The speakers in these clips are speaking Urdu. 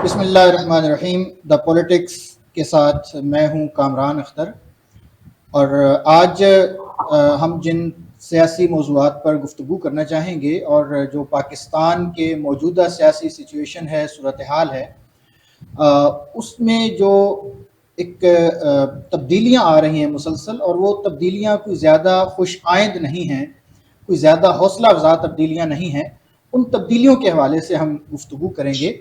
بسم اللہ الرحمن الرحیم. دا پولیٹکس کے ساتھ میں ہوں کامران اختر، اور آج ہم جن سیاسی موضوعات پر گفتگو کرنا چاہیں گے اور جو پاکستان کے موجودہ سیاسی سچویشن ہے، صورتحال ہے، اس میں جو ایک تبدیلیاں آ رہی ہیں مسلسل، اور وہ تبدیلیاں کوئی زیادہ خوش آئند نہیں ہیں، کوئی زیادہ حوصلہ افزا تبدیلیاں نہیں ہیں. ان تبدیلیوں کے حوالے سے ہم گفتگو کریں گے.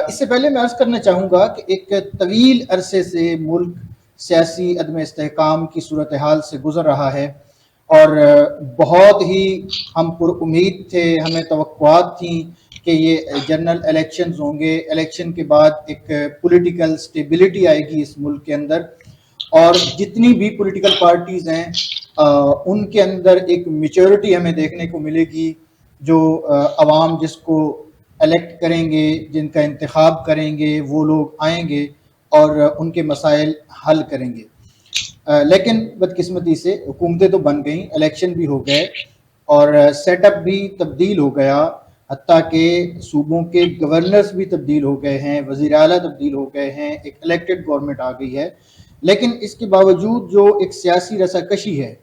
اس سے پہلے میں عرض کرنا چاہوں گا کہ ایک طویل عرصے سے ملک سیاسی عدم استحکام کی صورتحال سے گزر رہا ہے، اور بہت ہی ہم پر امید تھے، ہمیں توقعات تھیں کہ یہ جنرل الیکشنز ہوں گے، الیکشن کے بعد ایک پولیٹیکل سٹیبلٹی آئے گی اس ملک کے اندر، اور جتنی بھی پولیٹیکل پارٹیز ہیں ان کے اندر ایک میچورٹی ہمیں دیکھنے کو ملے گی، جو عوام جس کو الیکٹ کریں گے، جن کا انتخاب کریں گے، وہ لوگ آئیں گے اور ان کے مسائل حل کریں گے. لیکن بدقسمتی سے حکومتیں تو بن گئیں، الیکشن بھی ہو گئے، اور سیٹ اپ بھی تبدیل ہو گیا، حتیٰ کہ صوبوں کے گورنرز بھی تبدیل ہو گئے ہیں، وزیر اعلیٰ تبدیل ہو گئے ہیں، ایک الیکٹڈ گورنمنٹ آ گئی ہے. لیکن اس کے باوجود جو ایک سیاسی رساکشی ہے،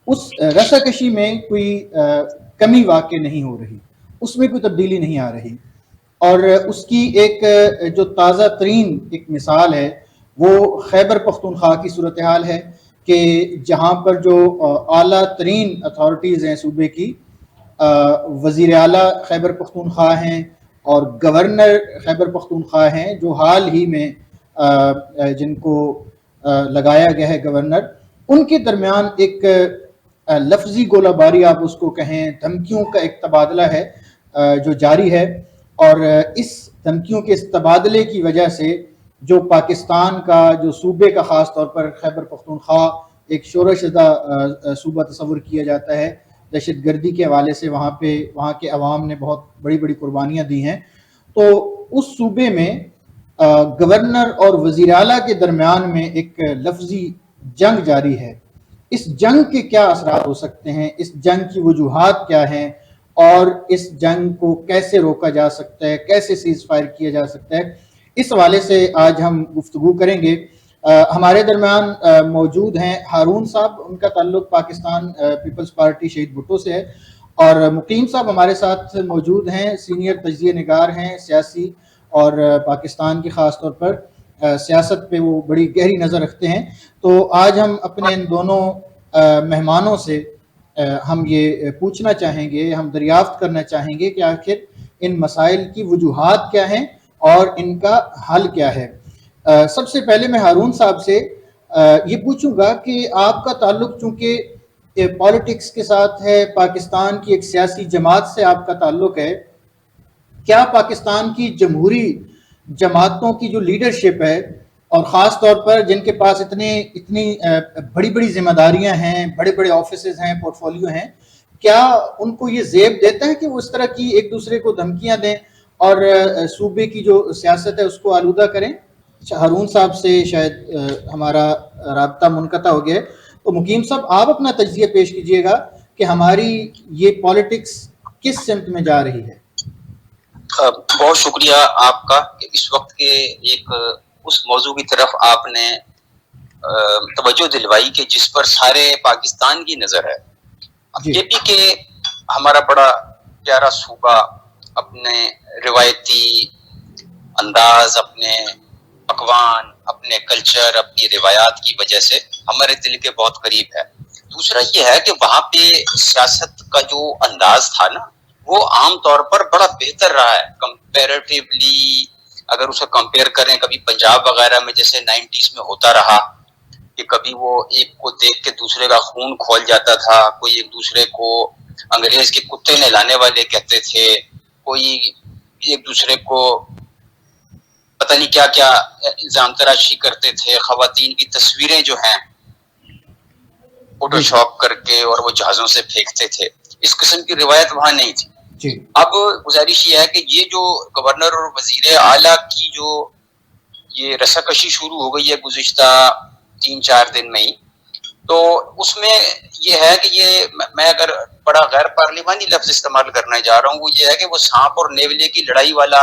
اس رساکشی میں کوئی کمی واقع نہیں ہو رہی، اس میں کوئی تبدیلی نہیں آ رہی. اور اس کی ایک جو تازہ ترین ایک مثال ہے وہ خیبر پختونخوا کی صورتحال ہے، کہ جہاں پر جو اعلیٰ ترین اتھارٹیز ہیں صوبے کی، وزیر اعلیٰ خیبر پختونخوا ہیں اور گورنر خیبر پختونخوا ہیں، جو حال ہی میں جن کو لگایا گیا ہے گورنر، ان کے درمیان ایک لفظی گولہ باری آپ اس کو کہیں، دھمکیوں کا ایک تبادلہ ہے جو جاری ہے. اور اس دھمکیوں کے اس تبادلے کی وجہ سے جو پاکستان کا، جو صوبے کا، خاص طور پر خیبر پختونخوا ایک شورش زدہ صوبہ تصور کیا جاتا ہے، دہشت گردی کے حوالے سے وہاں کے عوام نے بہت بڑی بڑی قربانیاں دی ہیں. تو اس صوبے میں گورنر اور وزیر اعلیٰ کے درمیان میں ایک لفظی جنگ جاری ہے. اس جنگ کے کیا اثرات ہو سکتے ہیں، اس جنگ کی وجوہات کیا ہیں، اور اس جنگ کو کیسے روکا جا سکتا ہے، کیسے سیز فائر کیا جا سکتا ہے، اس حوالے سے آج ہم گفتگو کریں گے. ہمارے درمیان موجود ہیں ہارون صاحب، ان کا تعلق پاکستان پیپلز پارٹی شہید بھٹو سے ہے، اور مقیم صاحب ہمارے ساتھ موجود ہیں، سینئر تجزیہ نگار ہیں سیاسی، اور پاکستان کی خاص طور پر سیاست پہ وہ بڑی گہری نظر رکھتے ہیں. تو آج ہم اپنے ان دونوں مہمانوں سے ہم یہ پوچھنا چاہیں گے، ہم دریافت کرنا چاہیں گے کہ آخر ان مسائل کی وجوہات کیا ہیں اور ان کا حل کیا ہے. سب سے پہلے میں ہارون صاحب سے یہ پوچھوں گا کہ آپ کا تعلق چونکہ پالیٹکس کے ساتھ ہے، پاکستان کی ایک سیاسی جماعت سے آپ کا تعلق ہے، کیا پاکستان کی جمہوری جماعتوں کی جو لیڈرشپ ہے، اور خاص طور پر جن کے پاس اتنی بڑی بڑی ذمہ داریاں ہیں، بڑے بڑے آفیسز ہیں، پورٹ فولیو ہیں، کیا ان کو یہ زیب دیتا ہے کہ وہ اس طرح کی ایک دوسرے کو دھمکیاں دیں اور صوبے کی جو سیاست ہے اس کو آلودہ کریں؟ ہارون صاحب سے شاید ہمارا رابطہ منقطع ہو گیا ہے، تو مقیم صاحب آپ اپنا تجزیہ پیش کیجئے گا کہ ہماری یہ پالیٹکس کس سمت میں جا رہی ہے. بہت شکریہ آپ کا کہ اس وقت کے ایک اس موضوع کی طرف آپ نے توجہ دلوائی کہ جس پر سارے پاکستان کی نظر ہے. کے پی کے ہمارا بڑا پیارا صوبہ اپنے روایتی انداز، اپنے پکوان، اپنے کلچر، اپنی روایات کی وجہ سے ہمارے دل کے بہت قریب ہے. دوسرا یہ ہے کہ وہاں پہ سیاست کا جو انداز تھا نا، وہ عام طور پر بڑا بہتر رہا ہے کمپیریٹیولی. اگر اسے کمپیئر کریں کبھی پنجاب وغیرہ میں جیسے 90s میں ہوتا رہا کہ کبھی وہ ایک کو دیکھ کے دوسرے کا خون کھول جاتا تھا، کوئی ایک دوسرے کو انگریز کے کتے نہلانے والے کہتے تھے، کوئی ایک دوسرے کو پتہ نہیں کیا کیا الزام تراشی کرتے تھے، خواتین کی تصویریں جو ہیں فوٹو شاپ کر کے اور وہ جہازوں سے پھینکتے تھے. اس قسم کی روایت وہاں نہیں تھی. اب گزارش یہ ہے کہ یہ جو گورنر اور وزیر اعلیٰ کی جو یہ رساکشی شروع ہو گئی ہے گزشتہ 3-4 دن میں ہی، تو اس میں یہ ہے کہ یہ میں اگر بڑا غیر پارلیمانی لفظ استعمال کرنے جا رہا ہوں، وہ یہ ہے کہ وہ سانپ اور نیولے کی لڑائی والا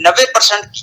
90%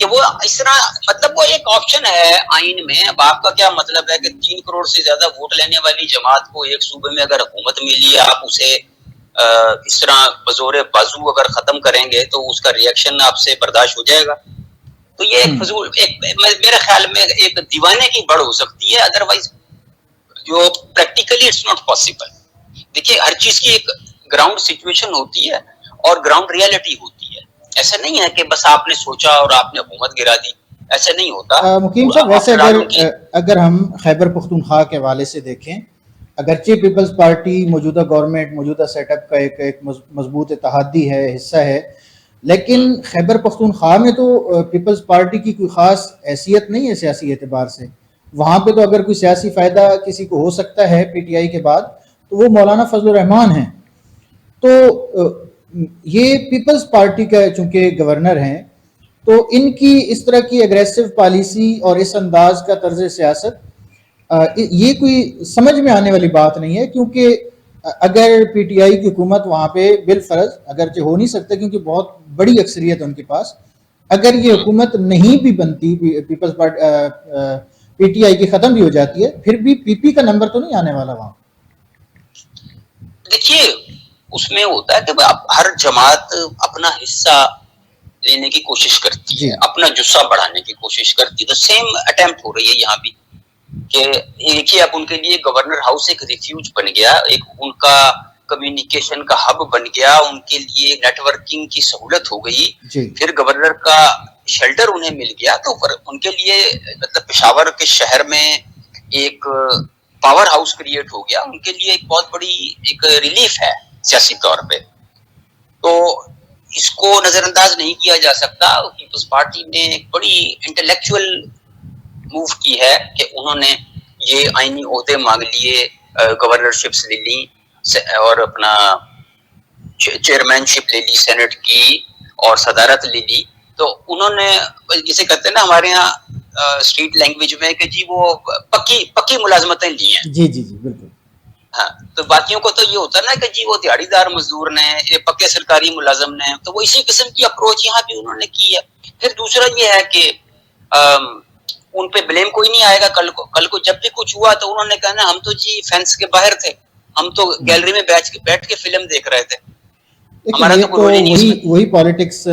کہ وہ اس طرح مطلب وہ ایک آپشن ہے آئین میں. اب آپ کا کیا مطلب ہے کہ 3 کروڑ سے زیادہ ووٹ لینے والی جماعت کو ایک صوبے میں اگر حکومت ملی ہے، آپ اسے اس طرح بزور بازو اگر ختم کریں گے تو اس کا ریئیکشن آپ سے برداشت ہو جائے گا؟ تو یہ ایک فضول، میرے خیال میں ایک دیوانے کی بڑھ ہو سکتی ہے، ادروائز جو پریکٹیکلی اٹس ناٹ پاسبل. دیکھیے ہر چیز کی ایک گراؤنڈ سچویشن ہوتی ہے اور گراؤنڈ ریالٹی ہوتی ہے. ایسا نہیں ہے کہ بس آپ نے سوچا اور آپ نے حکومت گرا دی، ایسا نہیں ہوتا. مقیم صاحب ویسے اگر ہم خیبر پختونخوا کے حوالے سے دیکھیں، اگرچہ پیپلز پارٹی موجودہ گورنمنٹ موجودہ سیٹ اپ کا ایک مضبوط اتحادی ہے، حصہ ہے، لیکن خیبر پختونخوا میں تو پیپلز پارٹی کی کوئی خاص حیثیت نہیں ہے سیاسی اعتبار سے. وہاں پہ تو اگر کوئی سیاسی فائدہ کسی کو ہو سکتا ہے پی ٹی آئی کے بعد تو وہ مولانا فضل الرحمان ہیں. تو یہ پیپلز پارٹی کا چونکہ گورنر ہیں تو ان کی اس طرح کی اگریسو پالیسی اور اس انداز کا طرز سیاست یہ کوئی سمجھ میں آنے والی بات نہیں ہے، کیونکہ اگر پی ٹی آئی کی حکومت وہاں پہ بالفرض اگرچہ ہو نہیں سکتا کیونکہ بہت بڑی اکثریت ہے ان کے پاس، اگر یہ حکومت نہیں بھی بنتی، Peoples Party P T I کی ختم بھی ہو جاتی ہے، پھر بھی پی پی کا نمبر تو نہیں آنے والا وہاں. دیکھیے اس میں ہوتا ہے کہ ہر جماعت اپنا حصہ لینے کی کوشش کرتی ہے، اپنا جسہ بڑھانے کی کوشش کرتی ہے. تو سیم اٹیمپٹ ہو رہی ہے یہاں بھی کہ دیکھیے اب ان کے لیے گورنر ہاؤس ایک ریفیوج بن گیا، ایک ان کا کمیونیکیشن کا ہب بن گیا، ان کے لیے نیٹ ورکنگ کی سہولت ہو گئی. پھر گورنر کا شیلٹر انہیں مل گیا تو ان کے لیے مطلب پشاور کے شہر میں ایک پاور ہاؤس کریٹ ہو گیا، ان کے لیے ایک بہت بڑی ایک ریلیف ہے سیاسی طور پہ. تو اس کو نظر انداز نہیں کیا جا سکتا. پیپلز پارٹی نے ایک بڑی انٹلیکچوئل موو کی ہے کہ انہوں نے یہ آئینی عہدے مانگ لیے، گورنرشپس لے لی اور اپنا چیئرمین شپ لے لی سینٹ کی اور صدارت لے لی. تو انہوں نے جسے کہتے ہیں نا ہمارے یہاں اسٹریٹ لینگویج میں کہ جی وہ پکی ملازمتیں لی ہیں. جی جی جی بالکل. ہاں تو باقیوں کو تو یہ ہوتا ہے نا کہ جی وہ دیہڑی دار مزدور نے، یہ پکے سرکاری ملازم نے. تو وہ اسی قسم کی اپروچ یہاں بھی انہوں نے کی ہے. پھر دوسرا یہ ہے کہ ان پہ بلیم کوئی نہیں آئے گا. کل کو جب بھی کچھ ہوا تو انہوں نے کہنا ہم تو جی فینس کے باہر تھے، ہم تو گیلری میں بیٹھ کے فلم دیکھ رہے تھے. یہ تو وہی پالیٹکس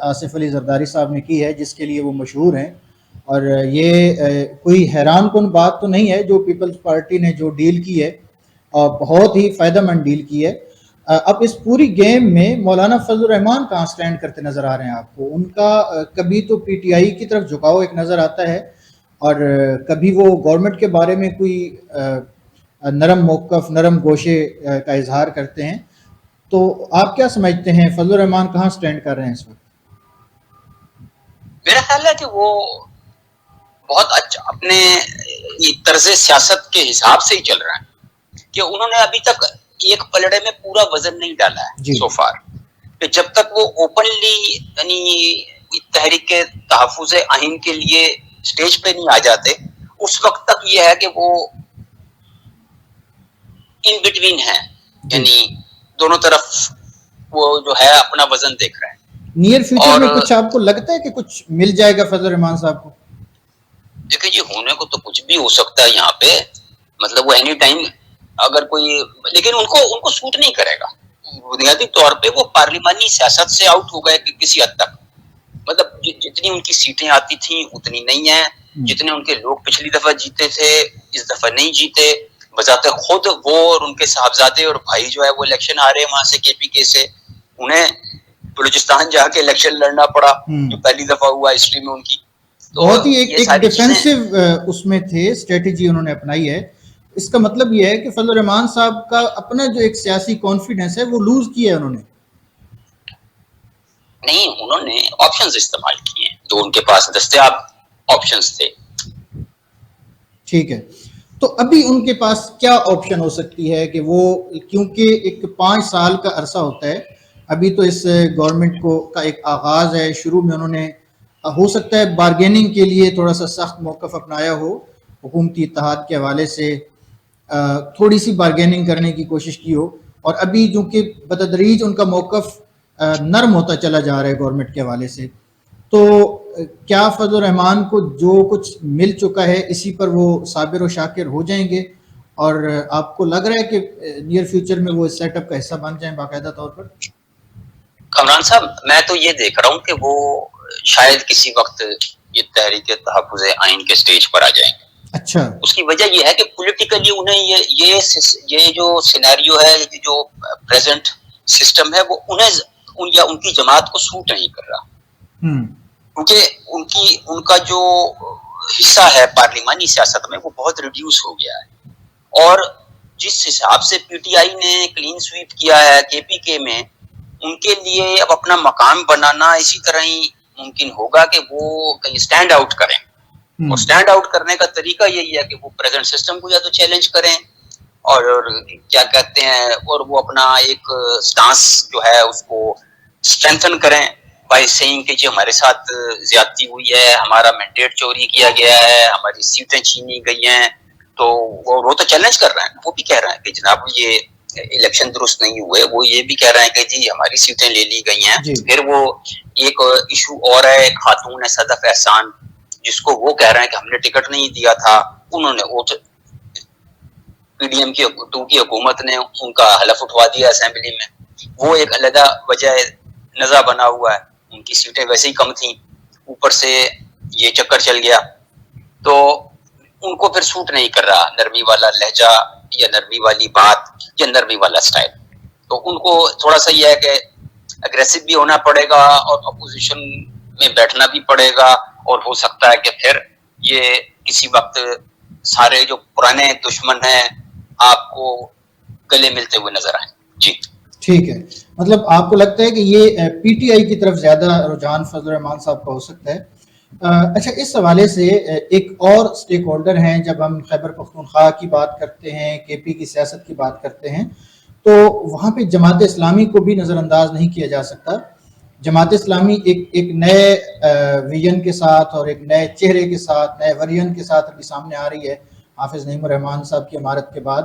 آصف علی زرداری صاحب نے کی ہے جس کے لیے وہ مشہور ہیں، اور یہ کوئی حیران کن بات تو نہیں ہے جو پیپلز پارٹی نے جو ڈیل کی ہے، اور بہت ہی فائدہ مند ڈیل کی ہے. اب اس پوری گیم میں مولانا فضل الرحمان کہاں سٹینڈ کرتے نظر آ رہے ہیں آپ کو؟ ان کا کبھی تو پی ٹی آئی کی طرف جھکاؤ ایک نظر آتا ہے، اور کبھی وہ گورنمنٹ کے بارے میں کوئی نرم موقف، نرم گوشے کا اظہار کرتے ہیں. تو آپ کیا سمجھتے ہیں فضل الرحمان کہاں سٹینڈ کر رہے ہیں اس وقت؟ میرا خیال ہے کہ وہ بہت اچھا اپنے طرز سیاست کے حساب سے ہی چل رہا ہے، کہ انہوں نے ابھی تک ایک پلڑے میں پورا وزن نہیں ڈالا ہے سو فار. کہ جب تک وہ اوپنلی یعنی تحریک تحفظ آئین کے لیے سٹیج پہ نہیں آ جاتے، اس وقت تک یہ ہے کہ وہ ان بٹوین ہے، یعنی دونوں طرف وہ جو ہے اپنا وزن دیکھ رہے ہیں. نیئر فیوچر میں کچھ آپ کو لگتا ہے کہ کچھ مل جائے گا فضل الرحمان صاحب کو؟ دیکھیں جی ہونے کو تو کچھ بھی ہو سکتا ہے یہاں پہ، مطلب وہ اینی ٹائم اگر کوئی، لیکن ان کو سوٹ نہیں کرے گا. بنیادی طور پہ وہ پارلیمانی سیاست سے آؤٹ ہو گئے کسی حد تک. مطلب جتنی ان کی سیٹیں آتی تھیں اتنی نہیں ہیں، جتنے ان کے لوگ پچھلی دفعہ جیتے تھے اس دفعہ نہیں جیتے. بذات خود وہ اور ان کے صاحبزادے اور بھائی جو ہے وہ الیکشن آ رہے ہیں وہاں سے کے پی کے سے، انہیں بلوچستان جا کے الیکشن لڑنا پڑا جو پہلی دفعہ ہوا ہسٹری میں ان کی. بہت ہی ایک ڈیفینسو اس میں تھے، اسٹریٹجی انہوں نے اپنائی ہے. اس کا مطلب یہ ہے کہ فضل الرحمان صاحب کا اپنا جو ایک سیاسی کانفیڈنس ہے وہ لوز کیا ہے انہوں نے. نہیں، انہوں نے آپشنز استعمال کیے ہیں جو ان کے پاس دستیاب آپشنز تھے. ٹھیک ہے، تو ابھی ان کے پاس کیا آپشن ہو سکتی ہے کہ وہ، کیونکہ ایک 5 سال کا عرصہ ہوتا ہے ابھی تو اس گورنمنٹ کو کا ایک آغاز ہے، شروع میں انہوں نے ہو سکتا ہے بارگیننگ کے لیے تھوڑا سا سخت موقف اپنایا ہو، حکومتی اتحاد کے حوالے سے تھوڑی سی بارگیننگ کرنے کی کوشش کی ہو، اور ابھی جو کہ بتدریج ان کا موقف نرم ہوتا چلا جا رہا ہے گورنمنٹ کے حوالے سے. تو کیا فضل الرحمان کو جو کچھ مل چکا ہے اسی پر وہ صابر و شاکر ہو جائیں گے، اور آپ کو لگ رہا ہے کہ نیئر فیوچر میں وہ اس سیٹ اپ کا حصہ بن جائیں باقاعدہ طور پر؟ کامران صاحب، میں تو یہ دیکھ رہا ہوں کہ وہ شاید کسی وقت یہ تحریک تحفظ آئین کے سٹیج پر آ جائیں گے. اچھا. اس کی وجہ یہ ہے کہ پولیٹیکلی انہیں یہ جو سینیریو ہے، یہ جو پریزنٹ سسٹم ہے، وہ انہیں یا ان کی جماعت کو سوٹ نہیں کر رہا، کیونکہ ان کا جو حصہ ہے پارلیمانی سیاست میں وہ بہت ریڈیوس ہو گیا ہے، اور جس حساب سے پی ٹی آئی نے کلین سویپ کیا ہے کے پی کے میں، ان کے لیے اب اپنا مقام بنانا اسی طرح ہی ممکن ہوگا کہ وہ کہیں اسٹینڈ آؤٹ کریں، اور اسٹینڈ آؤٹ کرنے کا طریقہ یہی ہے کہ وہ پریزنٹ سسٹم کو یا تو چیلنج کریں، اور کیا کہتے ہیں، اور وہ اپنا ایک سٹانس جو ہے اس کو اسٹرینتھن کریں بائی سیئنگ کہ جی ہمارے ساتھ زیادتی ہوئی ہے، ہمارا مینڈیٹ چوری کیا گیا ہے، ہماری سیٹیں چھینی گئی ہیں. تو وہ تو چیلنج کر رہے ہیں، وہ بھی کہہ رہے ہیں کہ جناب یہ الیکشن درست نہیں ہوئے، وہ یہ بھی کہہ رہے ہیں کہ جی ہماری سیٹیں لے لی گئی ہیں. پھر وہ ایک ایشو اور ہے، خاتون ہے صدف احسان، جس کو وہ کہہ رہے ہیں کہ ہم نے ٹکٹ نہیں دیا تھا، انہوں نے وہ پی ڈی ایم کی حکومت نے ان کا حلف اٹھوا دیا اسمبلی میں. وہ ایک علیحدہ وجہ نزا بنا ہوا ہے، ان کی سیٹیں ویسے ہی کم تھیں، اوپر سے یہ چکر چل گیا، تو ان کو پھر سوٹ نہیں کر رہا نرمی والا لہجہ یا نرمی والی بات یا نرمی والا سٹائل. تو ان کو تھوڑا سا یہ ہے کہ اگریسو بھی ہونا پڑے گا اور اپوزیشن میں بیٹھنا بھی پڑے گا، اور ہو سکتا ہے کہ پھر یہ کسی وقت سارے جو پرانے دشمن ہیں آپ کو گلے ملتے ہوئے نظر آئیں. جی ٹھیک ہے، مطلب آپ کو لگتا ہے کہ یہ پی ٹی آئی کی طرف زیادہ رجحان فضل الرحمان صاحب کا ہو سکتا ہے. اچھا، اس حوالے سے ایک اور سٹیک ہولڈر ہیں، جب ہم خیبر پختونخوا کی بات کرتے ہیں، کے پی کی سیاست کی بات کرتے ہیں، تو وہاں پہ جماعت اسلامی کو بھی نظر انداز نہیں کیا جا سکتا. جماعت اسلامی ایک نئے ویژن کے ساتھ اور ایک نئے چہرے کے ساتھ، نئے ورژن کے ساتھ ابھی سامنے آ رہی ہے حافظ نعیم الرحمان صاحب کی امارت کے بعد.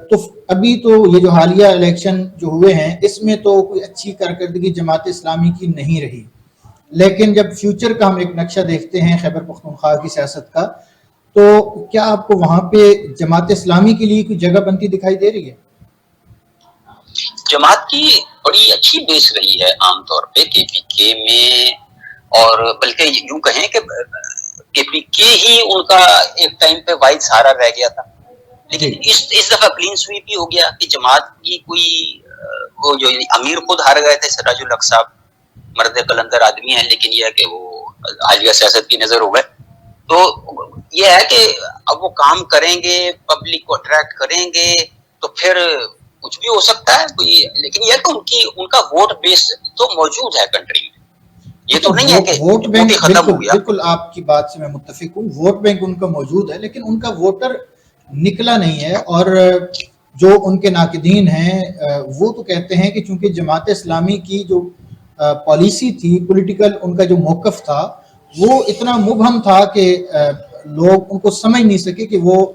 تو ابھی تو یہ جو حالیہ الیکشن جو ہوئے ہیں اس میں تو کوئی اچھی کارکردگی جماعت اسلامی کی نہیں رہی، لیکن جب فیوچر کا ہم ایک نقشہ دیکھتے ہیں خیبر پختونخوا کی سیاست کا، تو کیا آپ کو وہاں پہ جماعت اسلامی کے لیے کوئی جگہ بنتی دکھائی دے رہی ہے؟ جماعت کی بڑی اچھی بیس رہی ہے عام طور پہ کے پی کے میں، اور بلکہ یوں کہیں کہ کے پی کے ہی ان کا ایک ٹائم پہ واحد سہارا رہ گیا تھا، لیکن اس دفعہ کلین سویپ ہی ہو گیا کہ جماعت کی کوئی وہ جو امیر خود ہار گئے تھے سراج الحق صاحب، مرد قلندر آدمی ہیں، لیکن یہ ہے کہ وہ حالیہ سیاست کی نظر ہو گئے. تو یہ ہے کہ اب وہ کام کریں گے، پبلک کو اٹریکٹ کریں گے، تو پھر کچھ بھی ہو سکتا ہے کوئی، لیکن یہ کہ ان کا ووٹ بیس تو موجود ہے کنٹری میں. یہ تو نہیں ہے کہ ووٹ بینک ختم ہو گیا. بالکل آپ کی بات سے میں متفق ہوں، ووٹ بینک ان کا موجود ہے، لیکن ان کا ووٹر نکلا نہیں ہے. اور جو ان کے ناقدین ہیں وہ تو کہتے ہیں کہ چونکہ جماعت اسلامی کی جو پالیسی تھی، پولیٹیکل ان کا جو موقف تھا، وہ اتنا مبہم تھا کہ لوگ ان کو سمجھ نہیں سکے کہ وہ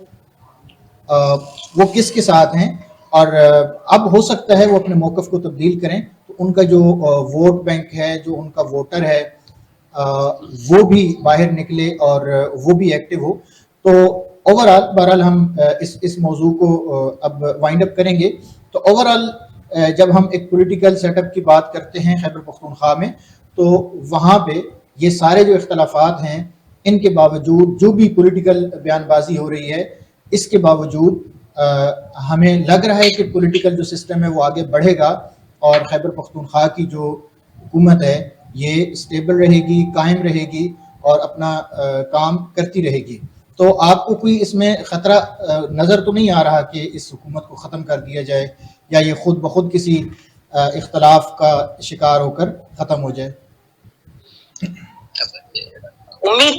کس کے ساتھ ہیں. اور اب ہو سکتا ہے وہ اپنے موقف کو تبدیل کریں، تو ان کا جو ووٹ بینک ہے، جو ان کا ووٹر ہے، وہ بھی باہر نکلے اور وہ بھی ایکٹیو ہو. تو اوورآل بہرحال ہم اس موضوع کو اب وائنڈ اپ کریں گے. تو اوورآل جب ہم ایک پولیٹیکل سیٹ اپ کی بات کرتے ہیں خیبر پختونخوا میں، تو وہاں پہ یہ سارے جو اختلافات ہیں، ان کے باوجود جو بھی پولیٹیکل بیان بازی ہو رہی ہے، اس کے باوجود ہمیں لگ رہا ہے کہ پولیٹیکل جو سسٹم ہے وہ آگے بڑھے گا، اور خیبر پختونخوا کی جو حکومت ہے یہ سٹیبل رہے گی، قائم رہے گی اور اپنا کام کرتی رہے گی. تو آپ کو کوئی اس میں خطرہ نظر تو نہیں آ رہا کہ اس حکومت کو ختم کر دیا جائے، یا یہ خود بخود کسی اختلاف کا شکار ہو کر ختم ہو جائے؟ امید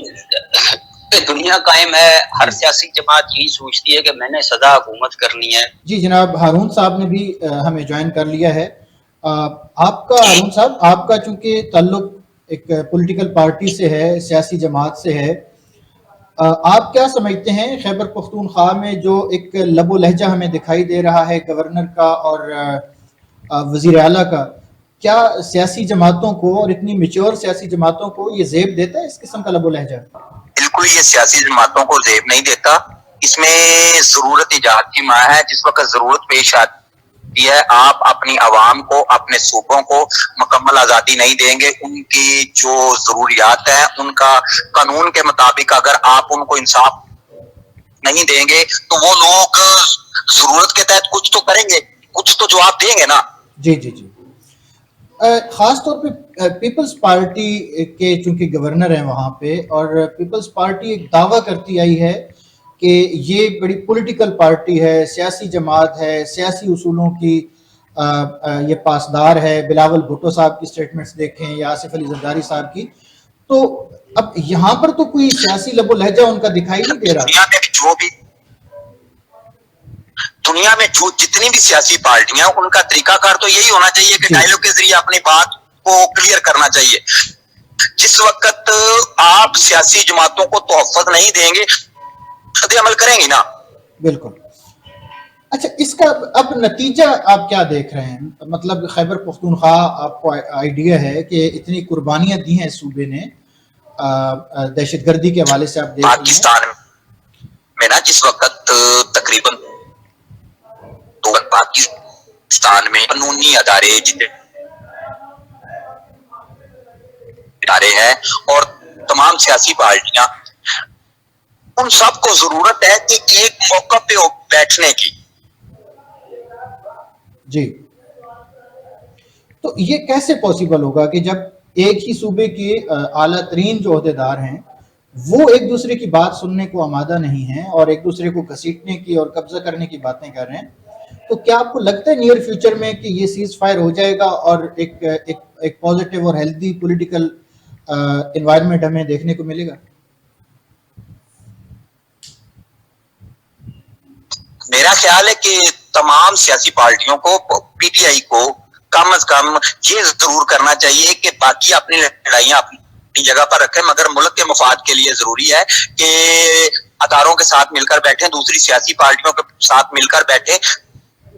دنیا قائم ہے، ہر سیاسی جماعت یہی سوچتی ہے کہ میں نے سدا حکومت کرنی ہے. جی جناب، ہارون صاحب نے بھی ہمیں جوائن کر لیا ہے. آپ کا ہارون صاحب، آپ کا چونکہ تعلق ایک پولیٹیکل پارٹی سے ہے، سیاسی جماعت سے ہے، آپ کیا سمجھتے ہیں خیبر پختونخوا میں جو ایک لب و لہجہ ہمیں دکھائی دے رہا ہے گورنر کا اور وزیر اعلیٰ کا، کیا سیاسی جماعتوں کو اور اتنی میچور سیاسی جماعتوں کو یہ زیب دیتا ہے اس قسم کا لب و لہجہ؟ بالکل یہ سیاسی جماعتوں کو زیب نہیں دیتا. اس میں ضرورت ایجاد کی ماں ہے. جس وقت ضرورت پیش آتی ہے آپ اپنی عوام کو اپنے صوبوں کو مکمل آزادی نہیں دیں گے. ان کی جو ضروریات ہیں ان کا قانون کے مطابق اگر آپ ان کو انصاف نہیں دیں گے تو وہ لوگ ضرورت کے تحت کچھ تو کریں گے, کچھ تو جواب دیں گے نا. جی جی جی. خاص طور پہ پیپلز پارٹی کے چونکہ گورنر ہیں وہاں پہ, اور پیپلز پارٹی ایک دعویٰ کرتی آئی ہے کہ یہ بڑی پولیٹیکل پارٹی ہے, سیاسی جماعت ہے, سیاسی اصولوں کی یہ پاسدار ہے. بلاول بھٹو صاحب کی سٹیٹمنٹس دیکھیں یا آصف علی زرداری صاحب کی, تو اب یہاں پر تو کوئی سیاسی لب و لہجہ ان کا دکھائی نہیں دے رہا. دنیا میں جو جتنی بھی سیاسی پارٹیاں ان کا طریقہ کار تو یہی ہونا چاہیے کہ ڈائیلاگ کے ذریعے اپنی بات کو کلیئر کرنا چاہیے. جس وقت آپ سیاسی جماعتوں کو تحفظ نہیں دیں گے رد عمل کریں گی نا. بالکل. اچھا, اس کا اب نتیجہ آپ کیا دیکھ رہے ہیں؟ مطلب خیبر پختونخوا آپ کو آئیڈیا ہے کہ اتنی قربانیاں دی ہیں صوبے نے دہشت گردی کے حوالے سے. آپ دیکھ پاکستان میں نا جس وقت تقریباً پاکستان میں قانونی ادارے جتنے ادارے ہیں اور تمام سیاسی پارٹیاں, ان سب کو ضرورت ہے کہ ایک موقع پہ بیٹھنے کی. جی, تو یہ کیسے پاسبل ہوگا کہ جب ایک ہی صوبے کے اعلیٰ ترین جو عہدیدار ہیں وہ ایک دوسرے کی بات سننے کو آمادہ نہیں ہیں اور ایک دوسرے کو گھسیٹنے کی اور قبضہ کرنے کی باتیں کر رہے ہیں, تو کیا آپ کو لگتا ہے نیئر فیوچر میں کہ یہ سیز فائر ہو جائے گا اور ایک پازیٹیو اور ہیلدی پولیٹیکل انوائرمنٹ ہمیں دیکھنے کو ملے گا؟ میرا خیال ہے کہ تمام سیاسی پارٹیوں کو, پی ٹی آئی کو کم از کم یہ ضرور کرنا چاہیے کہ باقی اپنی لڑائیاں اپنی جگہ پر رکھیں, مگر ملک کے مفاد کے لیے ضروری ہے کہ اداروں کے ساتھ مل کر بیٹھیں, دوسری سیاسی پارٹیوں کے ساتھ مل کر بیٹھیں.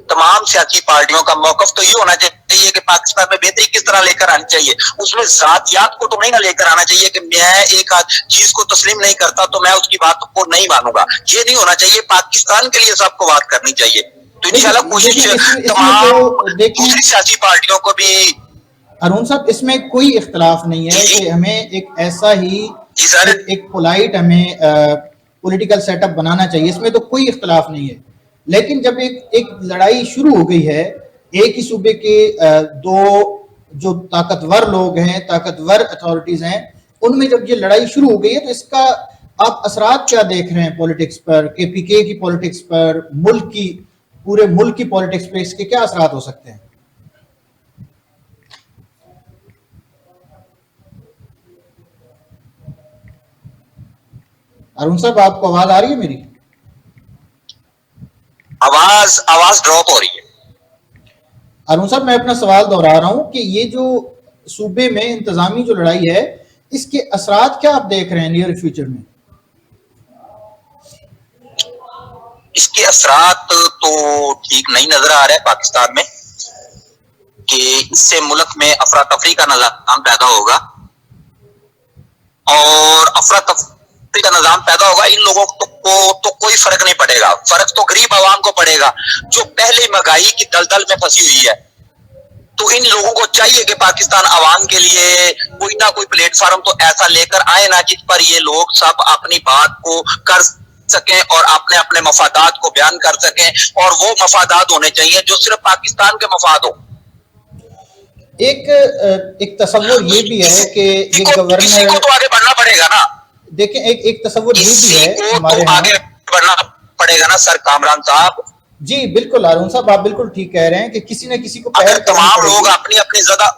تمام سیاسی پارٹیوں کا موقف تو یہ ہونا چاہیے کہ پاکستان میں بہتری کس طرح لے کر آنی چاہیے. اس میں ذاتیات کو تو نہیں نہ لے کر آنا چاہیے کہ میں ایک چیز کو تسلیم نہیں کرتا تو میں اس کی بات کو نہیں مانوں گا. یہ نہیں ہونا چاہیے. پاکستان کے لیے سب کو بات کرنی چاہیے. تو انشاءاللہ کوشش تمام دوسری سیاسی پارٹیوں کو بھی. ارون صاحب, اس میں کوئی اختلاف نہیں ہے کہ ہمیں ایک ایسا ہی ایک پولائٹ ہمیں پولیٹیکل سیٹ اپ بنانا چاہیے, اس میں تو کوئی اختلاف نہیں ہے. لیکن جب ایک لڑائی شروع ہو گئی ہے, ایک ہی صوبے کے دو جو طاقتور لوگ ہیں, طاقتور اتھارٹیز ہیں, ان میں جب یہ لڑائی شروع ہو گئی ہے تو اس کا آپ اثرات کیا دیکھ رہے ہیں پولیٹکس پر, کے پی کے کی پولیٹکس پر, ملک کی پورے ملک کی پولیٹکس پہ اس کے کیا اثرات ہو سکتے ہیں؟ ارون صاحب, آپ کو آواز آ رہی ہے میری؟ آواز ڈراپ ہو رہی ہے. ارون صاحب, میں اپنا سوال دہرا رہا ہوں کہ یہ جو صوبے میں انتظامی جو لڑائی ہے اس کے اثرات کیا آپ دیکھ رہے ہیں نیئر فیوچر میں؟ اس کے اثرات تو ٹھیک نہیں نظر آ رہا ہے پاکستان میں کہ اس سے ملک میں افراتفری کا نظام پیدا ہوگا, اور افراتفری کا نظام پیدا ہوگا. ان لوگوں کو تو کوئی فرق نہیں پڑے گا. فرق تو غریب عوام کو پڑے گا جو پہلے مہنگائی کی دلدل میں پھنسی ہوئی ہے. تو ان لوگوں کو چاہیے کہ پاکستان عوام کے لیے کوئی نہ کوئی پلیٹ فارم تو ایسا لے کر آئے نا جس پر یہ لوگ سب اپنی بات کو کر سکیں اور اپنے اپنے مفادات کو بیان کر سکیں, اور وہ مفادات ہونے چاہیے جو صرف پاکستان کے مفاد ہو. ایک تصور یہ بھی ہے کہ یہ گورنر, کسی کو تو آگے بڑھنا پڑے گا نا. دیکھیں ایک تصور یہ بھی ہے ہمارے آگے بڑھنا پڑے گا نا سر کامران صاحب. جی بالکل ارون صاحب, آپ بالکل ٹھیک کہہ رہے ہیں کہ کسی نہ کسی کو اگر تمام لوگ اپنی اپنی زیادہ,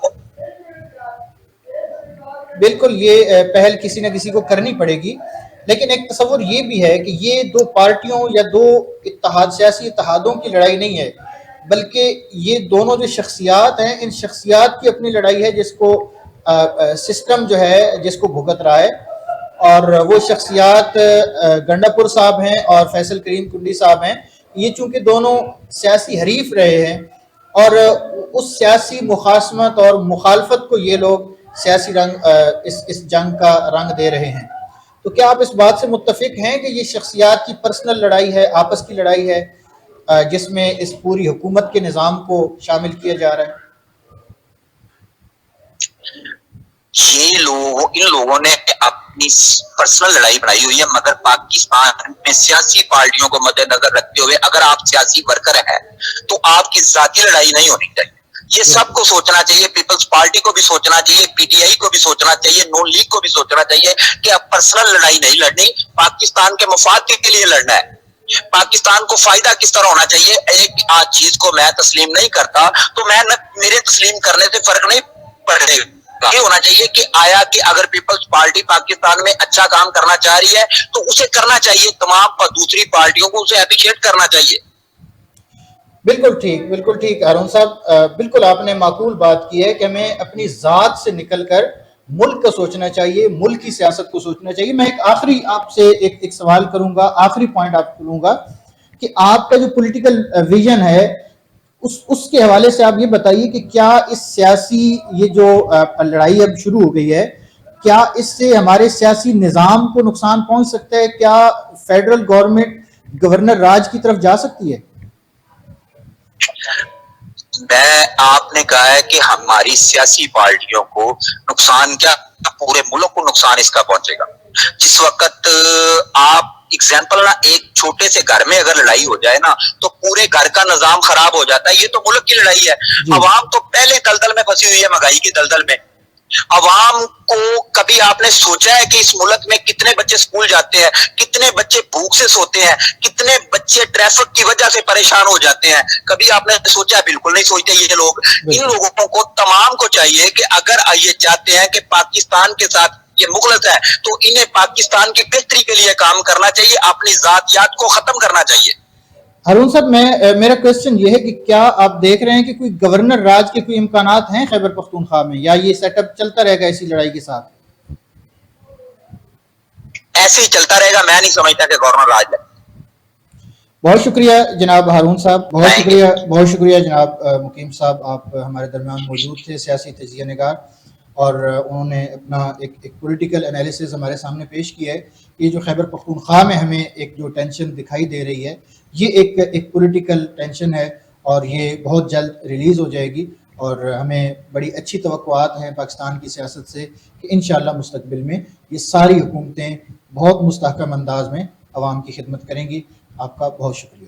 بالکل یہ پہل کسی نہ کسی کو کرنی پڑے گی. لیکن ایک تصور یہ بھی ہے کہ یہ دو پارٹیوں یا دو سیاسی اتحادوں کی لڑائی نہیں ہے, بلکہ یہ دونوں جو شخصیات ہیں ان شخصیات کی اپنی لڑائی ہے جس کو سسٹم جو ہے جس کو بھگت رہا ہے. اور وہ شخصیات گنڈا پور صاحب ہیں اور فیصل کریم کنڈی صاحب ہیں. یہ چونکہ دونوں سیاسی حریف رہے ہیں اور اس سیاسی مخاصمت اور مخالفت کو یہ لوگ سیاسی رنگ اس جنگ کا رنگ دے رہے ہیں. تو کیا آپ اس بات سے متفق ہیں کہ یہ شخصیات کی پرسنل لڑائی ہے، آپس کی لڑائی ہے، جس میں اس پوری حکومت کے نظام کو شامل کیا جا رہا ہے؟ ان لوگوں نے اپنی پرسنل لڑائی بنائی ہوئی ہے، مگر پاکستان میں سیاسی پارٹیوں کو مد نظر رکھتے ہوئے اگر آپ سیاسی ورکر ہیں تو آپ کی ذاتی لڑائی نہیں ہونی چاہیے. یہ سب کو سوچنا چاہیے، پیپلز پارٹی کو بھی سوچنا چاہیے، پی ٹی آئی کو بھی سوچنا چاہیے، نون لیگ کو بھی سوچنا چاہیے کہ اب پرسنل لڑائی نہیں لڑنی، پاکستان کے مفاد کے لیے لڑنا ہے. پاکستان کو فائدہ کس طرح ہونا چاہیے. ایک آج چیز کو میں تسلیم نہیں کرتا تو میں میرے تسلیم کرنے سے فرق نہیں پڑے گا. یہ ہونا چاہیے کہ آیا کہ اگر پیپلز پارٹی پاکستان میں اچھا کام کرنا چاہ رہی ہے تو اسے کرنا چاہیے، تمام دوسری پارٹیوں کو اسے اپریشیٹ کرنا چاہیے. بالکل ٹھیک ہارون صاحب، بالکل آپ نے معقول بات کی ہے کہ ہمیں اپنی ذات سے نکل کر ملک کا سوچنا چاہیے، ملک کی سیاست کو سوچنا چاہیے. میں ایک آخری آپ سے ایک سوال کروں گا، آخری پوائنٹ آپ کو لوں گا کہ آپ کا جو پولیٹیکل ویژن ہے اس کے حوالے سے آپ یہ بتائیے کہ کیا اس سیاسی یہ جو لڑائی اب شروع ہو گئی ہے، کیا اس سے ہمارے سیاسی نظام کو نقصان پہنچ سکتا ہے؟ کیا فیڈرل گورنمنٹ گورنر راج کی طرف جا سکتی ہے؟ آپ نے کہا ہے کہ ہماری سیاسی پارٹیوں کو نقصان کیا، پورے ملک کو نقصان اس کا پہنچے گا. جس وقت آپ ایگزامپل نا ایک چھوٹے سے گھر میں اگر لڑائی ہو جائے نا تو پورے گھر کا نظام خراب ہو جاتا ہے. یہ تو ملک کی لڑائی ہے. عوام تو پہلے دلدل میں پھنسی ہوئی ہے، مہنگائی کی دلدل میں. عوام کو کبھی آپ نے سوچا ہے کہ اس ملک میں کتنے بچے سکول جاتے ہیں، کتنے بچے بھوک سے سوتے ہیں، کتنے بچے ٹریفک کی وجہ سے پریشان ہو جاتے ہیں؟ کبھی آپ نے سوچا؟ بالکل نہیں سوچتے یہ لوگ. ان لوگوں کو تمام کو چاہیے کہ اگر یہ چاہتے ہیں کہ پاکستان کے ساتھ یہ مخلص ہے تو انہیں پاکستان کی بہتری کے لیے کام کرنا چاہیے، اپنی ذاتیات کو ختم کرنا چاہیے. ہارون صاحب، میرا کوشچن یہ ہے کہ کیا آپ دیکھ رہے ہیں کہ کوئی گورنر راج کے کوئی امکانات ہیں خیبر پختونخوا میں، یا یہ سیٹ اپ چلتا رہے گا اسی لڑائی کے ساتھ؟ ایسے ہی چلتا رہے گا. میں نہیں سمجھتا کہ گورنر راج ہے. بہت شکریہ جناب ہارون صاحب، بہت شکریہ جناب مقیم صاحب، آپ ہمارے درمیان موجود تھے، سیاسی تجزیہ نگار، اور انہوں نے اپنا ایک پولیٹیکل انالیسز ہمارے سامنے پیش کیا ہے. یہ جو خیبر پختونخوا میں ہمیں ایک جو ٹینشن دکھائی دے رہی ہے، یہ ایک پولیٹیکل ٹینشن ہے اور یہ بہت جلد ریلیز ہو جائے گی. اور ہمیں بڑی اچھی توقعات ہیں پاکستان کی سیاست سے کہ انشاءاللہ مستقبل میں یہ ساری حکومتیں بہت مستحکم انداز میں عوام کی خدمت کریں گی. آپ کا بہت شکریہ.